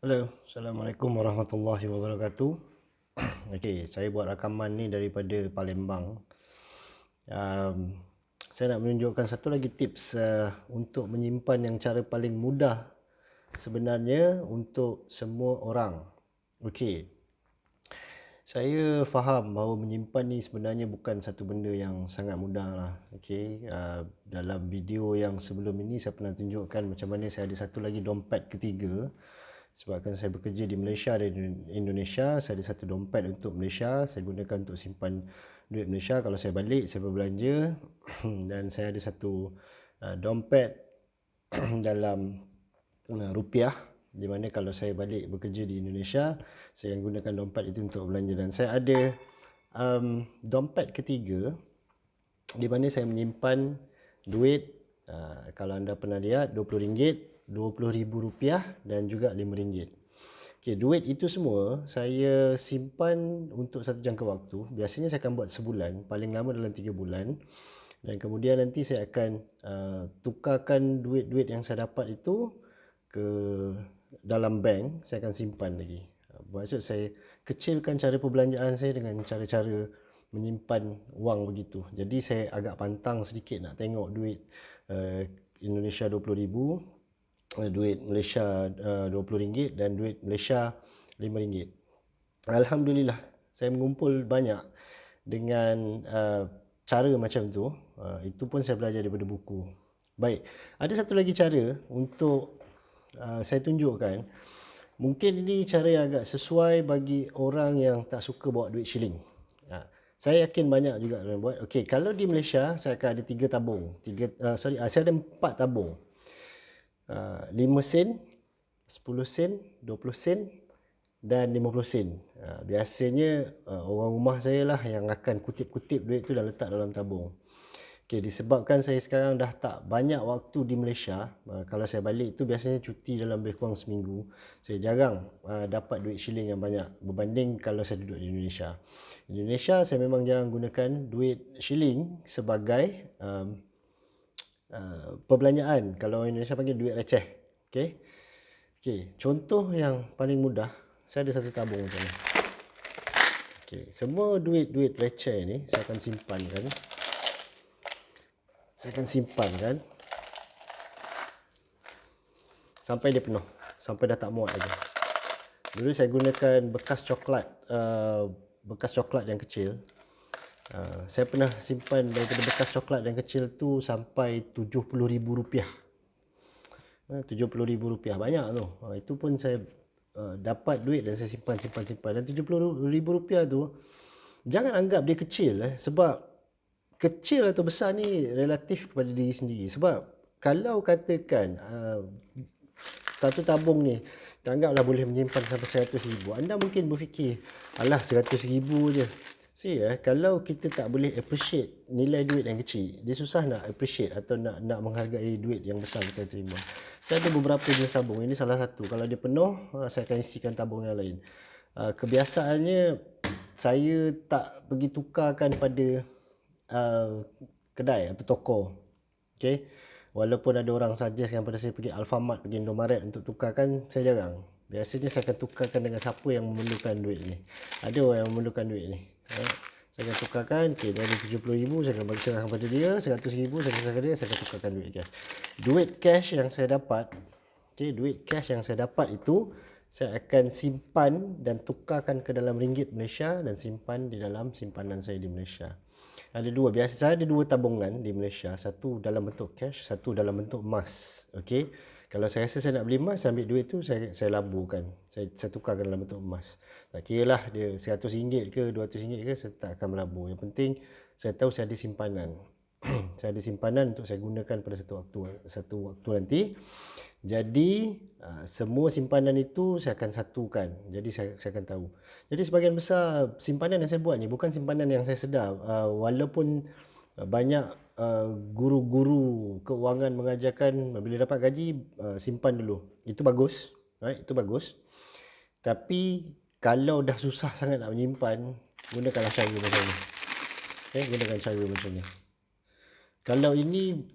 Halo, Assalamualaikum warahmatullahi wabarakatuh. Okey, saya buat rakaman ni daripada Palembang. Um, saya nak menunjukkan satu lagi tips untuk menyimpan yang cara paling mudah sebenarnya untuk semua orang. Okey, saya faham bahawa menyimpan ni sebenarnya bukan satu benda yang sangat mudah lah. Okey, dalam video yang sebelum ini saya pernah tunjukkan macam mana saya ada satu lagi dompet ketiga. Sebabkan saya bekerja di Malaysia dan Indonesia, saya ada satu dompet untuk Malaysia, saya gunakan untuk simpan duit Malaysia. Kalau saya balik, saya berbelanja dan saya ada satu dompet dalam rupiah, di mana kalau saya balik bekerja di Indonesia, saya akan gunakan dompet itu untuk belanja. Dan saya ada dompet ketiga di mana saya menyimpan duit, kalau anda pernah lihat, RM20, RM20,000 dan juga RM5. Okay, duit itu semua saya simpan untuk satu jangka waktu. Biasanya saya akan buat sebulan, paling lama dalam 3 bulan. Dan kemudian nanti saya akan tukarkan duit-duit yang saya dapat itu ke dalam bank. Saya akan simpan lagi. Maksud saya kecilkan cara perbelanjaan saya dengan cara-cara menyimpan wang begitu. Jadi saya agak pantang sedikit nak tengok duit Indonesia RM20,000, duit Malaysia RM20 dan duit Malaysia RM5. Alhamdulillah, saya mengumpul banyak dengan cara macam tu. Itu pun saya belajar daripada buku. Baik, ada satu lagi cara untuk saya tunjukkan. Mungkin ini cara yang agak sesuai bagi orang yang tak suka bawa duit shilling. Saya yakin banyak juga orang buat. Okey, kalau di Malaysia saya akan ada 3 tabung. Saya ada 4 tabung. 5 sen, 10 sen, 20 sen dan 50 sen. Biasanya orang rumah saya lah yang akan kutip-kutip duit tu dan letak dalam tabung. Okay, disebabkan saya sekarang dah tak banyak waktu di Malaysia, kalau saya balik tu biasanya cuti dalam lebih kurang seminggu. Saya jarang dapat duit shilling yang banyak berbanding kalau saya duduk di Indonesia. Di Indonesia saya memang jarang gunakan duit shilling sebagai perbelanjaan. Kalau orang Indonesia panggil duit receh. Okay. Okay, contoh yang paling mudah, saya ada satu tabung macam ni. Okay, semua duit-duit receh ni saya akan simpankan. Sampai dia penuh, sampai dah tak muat lagi. Dulu saya gunakan bekas coklat yang kecil. Saya pernah simpan daripada bekas coklat yang kecil tu sampai RM70,000. RM70,000 banyak tu. Itu pun saya dapat duit dan saya simpan. Dan RM70,000 tu jangan anggap dia kecil, sebab kecil atau besar ni relatif kepada diri sendiri. Sebab kalau katakan satu tabung ni anggaplah boleh menyimpan sampai RM100,000, anda mungkin berfikir, alah RM100,000 je. Kalau kita tak boleh appreciate nilai duit yang kecil, dia susah nak appreciate atau nak menghargai duit yang besar kita terima. Saya ada beberapa jenis tabung, ini salah satu. Kalau dia penuh, saya akan isikan tabung yang lain. Kebiasaannya saya tak pergi tukarkan pada kedai atau toko. Okay? Walaupun ada orang suggest yang pada saya pergi Alfamart, pergi Indomaret untuk tukarkan, saya jarang. Biasanya saya akan tukarkan dengan siapa yang memerlukan duit ni. Ada orang yang memerlukan duit ni. Saya akan tukarkan, okay, dia ada RM70,000, saya akan bagi serahkan pada dia, RM100,000 saya akan serahkan dia, saya akan tukarkan duit cash. Duit cash yang saya dapat, duit cash yang saya dapat itu, saya akan simpan dan tukarkan ke dalam ringgit Malaysia dan simpan di dalam simpanan saya di Malaysia. Ada dua. Biasa saya ada dua tabungan di Malaysia. Satu dalam bentuk cash, satu dalam bentuk emas. Okey. Kalau saya rasa saya nak beli emas, saya ambil duit tu, saya laburkan. Saya tukarkan dalam bentuk emas. Tak kira lah dia RM100 ke RM200 ke, saya tak akan melabur. Yang penting saya tahu saya ada simpanan. Saya ada simpanan untuk saya gunakan pada satu waktu nanti. Jadi semua simpanan itu saya akan satukan. Jadi saya akan tahu. Jadi sebahagian besar simpanan yang saya buat ni bukan simpanan yang saya sedar. Walaupun banyak guru-guru keuangan mengajarkan bila dapat gaji simpan dulu. Itu bagus. Right? Itu bagus. Tapi kalau dah susah sangat nak menyimpan, gunakanlah cara macam ni. Okay? Gunakan cara macam ni. Kalau ini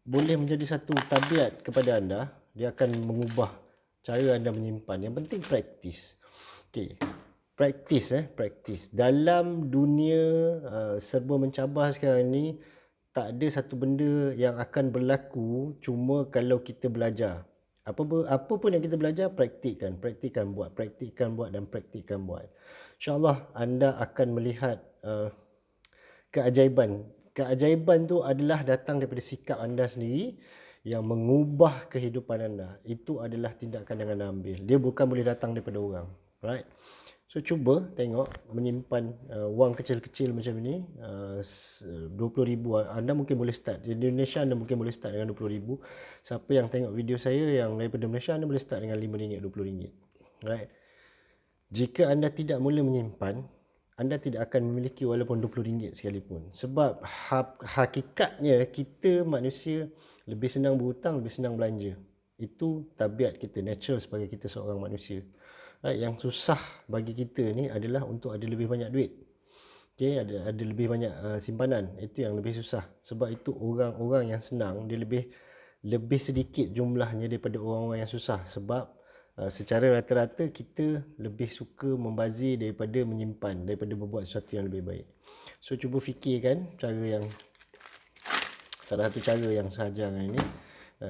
boleh menjadi satu tabiat kepada anda, dia akan mengubah cara anda menyimpan. Yang penting praktis. Okey. Praktis. Dalam dunia serba mencabar sekarang ni, tak ada satu benda yang akan berlaku cuma kalau kita belajar. Apa pun yang kita belajar, praktikkan buat, dan praktikkan buat. InsyaAllah anda akan melihat keajaiban. Keajaiban tu adalah datang daripada sikap anda sendiri yang mengubah kehidupan anda. Itu adalah tindakan yang anda ambil. Dia bukan boleh datang daripada orang. Right? So cuba tengok menyimpan wang kecil-kecil macam ni, 20,000. Anda mungkin boleh start di Indonesia, anda mungkin boleh start dengan 20,000. Siapa yang tengok video saya yang daripada Malaysia, anda boleh start dengan RM5, RM20. Right? Jika anda tidak mula menyimpan, anda tidak akan memiliki walaupun RM20 sekalipun. Sebab hakikatnya kita manusia lebih senang berhutang, lebih senang belanja. Itu tabiat kita, natural sebagai kita seorang manusia. Right? Yang susah bagi kita ni adalah untuk ada lebih banyak duit. Okay, ada lebih banyak simpanan. Itu yang lebih susah. Sebab itu orang-orang yang senang, dia lebih sedikit jumlahnya daripada orang-orang yang susah. Sebab secara rata-rata kita lebih suka membazir daripada menyimpan, daripada berbuat sesuatu yang lebih baik. So cuba fikirkan salah satu cara yang sahaja ini.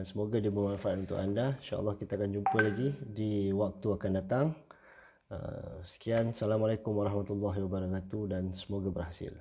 Semoga dia bermanfaat untuk anda. InsyaAllah kita akan jumpa lagi di waktu akan datang. Sekian, Assalamualaikum warahmatullahi wabarakatuh dan semoga berhasil.